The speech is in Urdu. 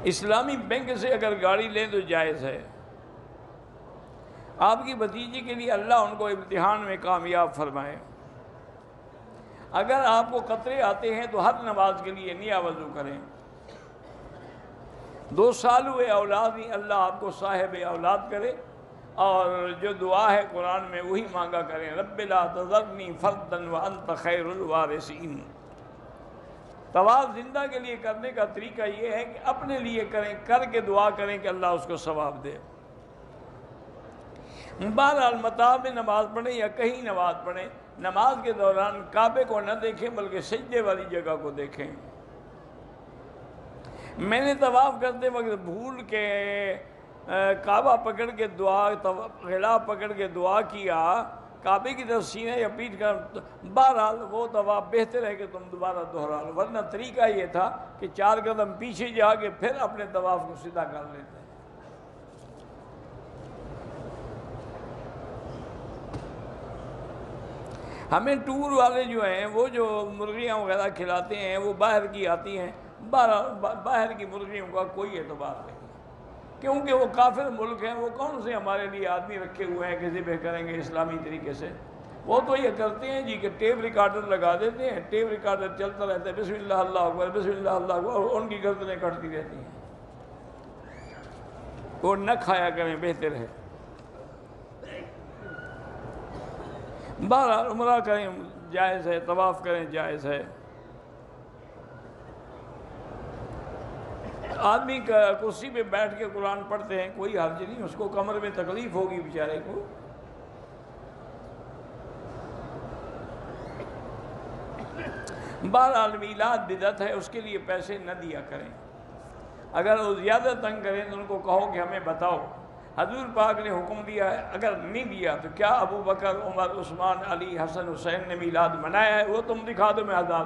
اسلامی بینک سے اگر گاڑی لیں تو جائز ہے۔ آپ کی بھتیجی کے لیے اللہ ان کو امتحان میں کامیاب فرمائے۔ اگر آپ کو قطرے آتے ہیں تو ہر نماز کے لیے نیا وضو کریں۔ 2 سال ہوئے اولاد نہیں، اللہ آپ کو صاحب اولاد کرے، اور جو دعا ہے قرآن میں وہی مانگا کریں، رب لا تذرنی فردا وانت خیر الوارثین۔ طواف زندہ کے لیے کرنے کا طریقہ یہ ہے کہ اپنے لیے کریں، کر کے دعا کریں کہ اللہ اس کو ثواب دے۔ بہرحال مطاف میں نماز پڑھیں یا کہیں نماز پڑھیں، نماز کے دوران کعبے کو نہ دیکھیں بلکہ سجدے والی جگہ کو دیکھیں۔ میں نے طواف کرتے وقت بھول کے کعبہ پکڑ کے دعا، غلاف پکڑ کے دعا کیا، کعبے کی طرف سینہ یا پیٹھ کر، بہرحال وہ طواف بہتر ہے کہ تم دوبارہ دہرا لو، ورنہ طریقہ یہ تھا کہ 4 قدم پیچھے جا کے پھر اپنے طواف کو سیدھا کر لیتے۔ ہمیں ٹور والے جو ہیں وہ جو مرغیاں وغیرہ کھلاتے ہیں وہ باہر کی آتی ہیں، باہر کی مرغیوں کا کوئی اعتبار نہیں، کیونکہ وہ کافر ملک ہیں، وہ کون سے ہمارے لیے آدمی رکھے ہوئے ہیں کہ ذبح کریں گے اسلامی طریقے سے۔ وہ تو یہ کرتے ہیں جی کہ ٹیپ ریکارڈر لگا دیتے ہیں، ٹیپ ریکارڈر چلتا رہتا ہے، بسم اللہ اللہ اکبر بسم اللہ اللہ اکبر، اور ان کی گردنیں کٹتی رہتی ہیں۔ وہ نہ کھایا کریں، بہتر ہے۔ بہرحال عمرہ کریں جائز ہے، طواف کریں جائز ہے۔ آدمی کرسی پہ بیٹھ کے قرآن پڑھتے ہیں، کوئی حرج نہیں، اس کو کمر میں تکلیف ہوگی بیچارے کو۔ بہرحال میلاد بدعت ہے، اس کے لیے پیسے نہ دیا کریں۔ اگر وہ زیادہ تنگ کریں تو ان کو کہو کہ ہمیں بتاؤ، حضور پاک نے حکم دیا ہے، اگر نہیں دیا تو کیا ابو بکر، عمر، عثمان، علی، حسن، حسین نے میلاد منایا ہے؟ وہ تم دکھا دو، میں آزاد